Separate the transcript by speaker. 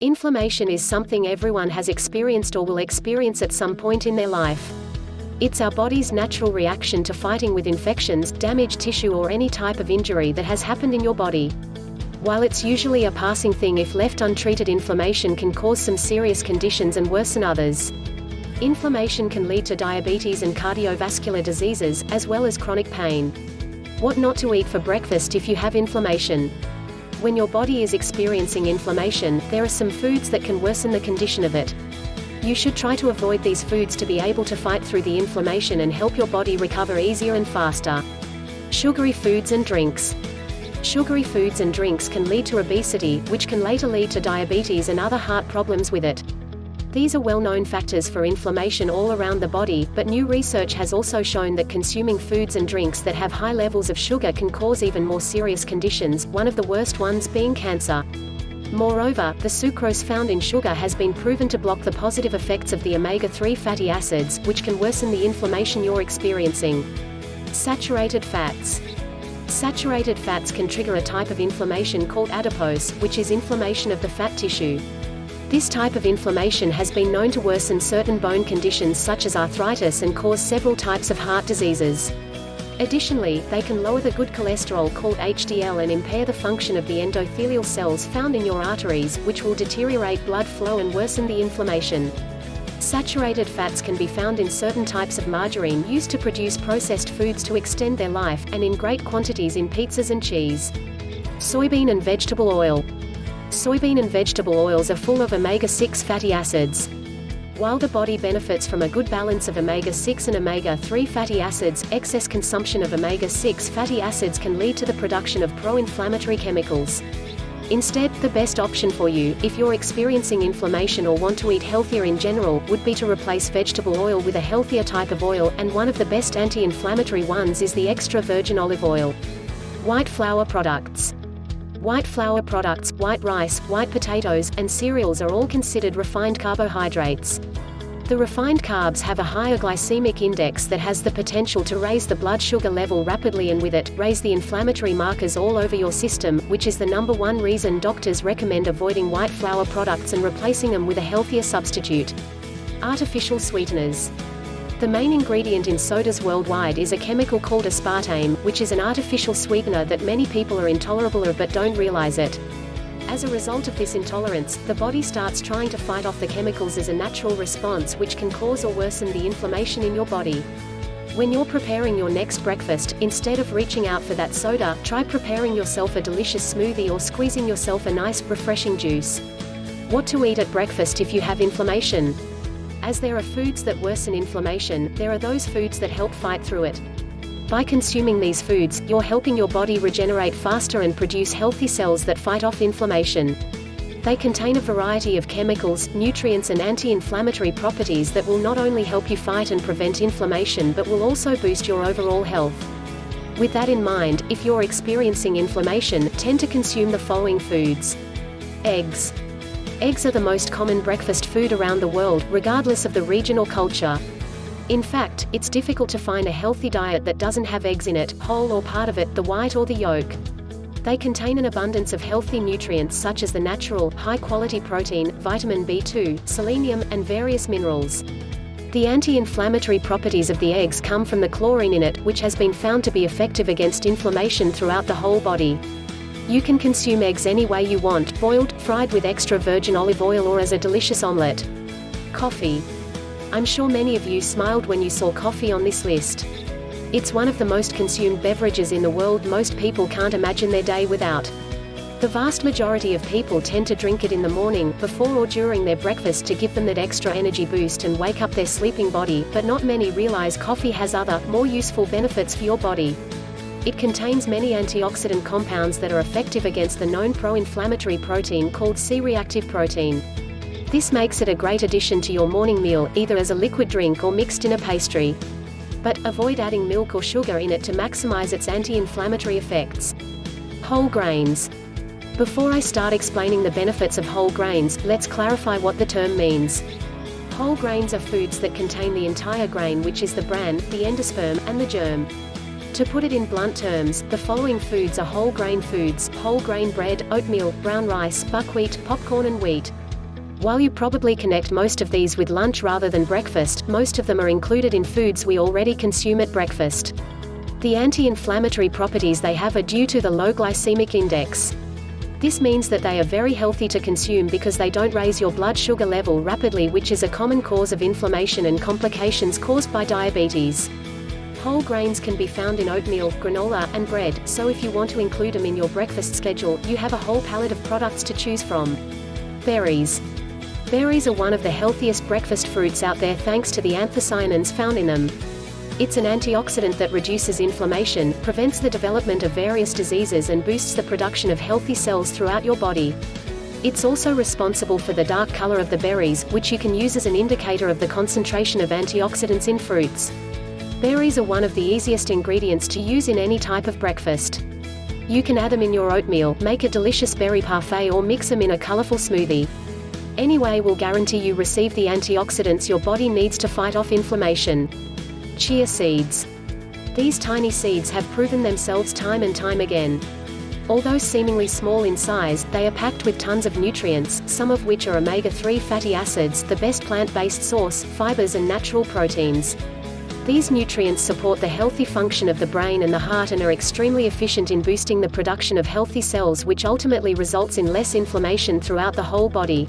Speaker 1: Inflammation is something everyone has experienced or will experience at some point in their life. It's our body's natural reaction to fighting with infections, damaged tissue or any type of injury that has happened in your body. While it's usually a passing thing, if left untreated, inflammation can cause some serious conditions and worsen others. Inflammation can lead to diabetes and cardiovascular diseases, as well as chronic pain. What not to eat for breakfast if you have inflammation. When your body is experiencing inflammation, there are some foods that can worsen the condition of it. You should try to avoid these foods to be able to fight through the inflammation and help your body recover easier and faster. Sugary foods and drinks. Sugary foods and drinks can lead to obesity, which can later lead to diabetes and other heart problems with it. These are well-known factors for inflammation all around the body, but new research has also shown that consuming foods and drinks that have high levels of sugar can cause even more serious conditions, one of the worst ones being cancer. Moreover, the sucrose found in sugar has been proven to block the positive effects of the omega-3 fatty acids, which can worsen the inflammation you're experiencing. Saturated fats. Saturated fats can trigger a type of inflammation called adipose, which is inflammation of the fat tissue. This type of inflammation has been known to worsen certain bone conditions such as arthritis and cause several types of heart diseases. Additionally, they can lower the good cholesterol called HDL and impair the function of the endothelial cells found in your arteries, which will deteriorate blood flow and worsen the inflammation. Saturated fats can be found in certain types of margarine used to produce processed foods to extend their life, and in great quantities in pizzas and cheese. Soybean and vegetable oil. Soybean and vegetable oils are full of omega-6 fatty acids. While the body benefits from a good balance of omega-6 and omega-3 fatty acids, excess consumption of omega-6 fatty acids can lead to the production of pro-inflammatory chemicals. Instead, the best option for you, if you're experiencing inflammation or want to eat healthier in general, would be to replace vegetable oil with a healthier type of oil, and one of the best anti-inflammatory ones is the extra virgin olive oil. White flour products. White flour products, white rice, white potatoes, and cereals are all considered refined carbohydrates. The refined carbs have a higher glycemic index that has the potential to raise the blood sugar level rapidly and with it, raise the inflammatory markers all over your system, which is the #1 reason doctors recommend avoiding white flour products and replacing them with a healthier substitute. Artificial sweeteners. The main ingredient in sodas worldwide is a chemical called aspartame, which is an artificial sweetener that many people are intolerable of but don't realize it. As a result of this intolerance, the body starts trying to fight off the chemicals as a natural response, which can cause or worsen the inflammation in your body. When you're preparing your next breakfast, instead of reaching out for that soda, try preparing yourself a delicious smoothie or squeezing yourself a nice, refreshing juice. What to eat at breakfast if you have inflammation? As there are foods that worsen inflammation, there are those foods that help fight through it. By consuming these foods, you're helping your body regenerate faster and produce healthy cells that fight off inflammation. They contain a variety of chemicals, nutrients and anti-inflammatory properties that will not only help you fight and prevent inflammation but will also boost your overall health. With that in mind, if you're experiencing inflammation, tend to consume the following foods. Eggs. Eggs are the most common breakfast food around the world, regardless of the region or culture. In fact, it's difficult to find a healthy diet that doesn't have eggs in it, whole or part of it, the white or the yolk. They contain an abundance of healthy nutrients such as the natural, high-quality protein, vitamin B2, selenium, and various minerals. The anti-inflammatory properties of the eggs come from the chlorine in it, which has been found to be effective against inflammation throughout the whole body. You can consume eggs any way you want, boiled, fried with extra virgin olive oil or as a delicious omelette. Coffee. I'm sure many of you smiled when you saw coffee on this list. It's one of the most consumed beverages in the world. Most people can't imagine their day without. The vast majority of people tend to drink it in the morning, before or during their breakfast to give them that extra energy boost and wake up their sleeping body, but not many realize coffee has other, more useful benefits for your body. It contains many antioxidant compounds that are effective against the known pro-inflammatory protein called C-reactive protein. This makes it a great addition to your morning meal, either as a liquid drink or mixed in a pastry. But avoid adding milk or sugar in it to maximize its anti-inflammatory effects. Whole grains. Before I start explaining the benefits of whole grains, let's clarify what the term means. Whole grains are foods that contain the entire grain, which is the bran, the endosperm, and the germ. To put it in blunt terms, the following foods are whole grain foods: whole grain bread, oatmeal, brown rice, buckwheat, popcorn and wheat. While you probably connect most of these with lunch rather than breakfast, most of them are included in foods we already consume at breakfast. The anti-inflammatory properties they have are due to the low glycemic index. This means that they are very healthy to consume because they don't raise your blood sugar level rapidly, which is a common cause of inflammation and complications caused by diabetes. Whole grains can be found in oatmeal, granola, and bread, so if you want to include them in your breakfast schedule, you have a whole palette of products to choose from. Berries. Berries are one of the healthiest breakfast fruits out there thanks to the anthocyanins found in them. It's an antioxidant that reduces inflammation, prevents the development of various diseases and boosts the production of healthy cells throughout your body. It's also responsible for the dark color of the berries, which you can use as an indicator of the concentration of antioxidants in fruits. Berries are one of the easiest ingredients to use in any type of breakfast. You can add them in your oatmeal, make a delicious berry parfait, or mix them in a colorful smoothie. Anyway, will guarantee you receive the antioxidants your body needs to fight off inflammation. Chia seeds. These tiny seeds have proven themselves time and time again. Although seemingly small in size, they are packed with tons of nutrients, some of which are omega-3 fatty acids, the best plant-based source, fibers and natural proteins. These nutrients support the healthy function of the brain and the heart and are extremely efficient in boosting the production of healthy cells, which ultimately results in less inflammation throughout the whole body.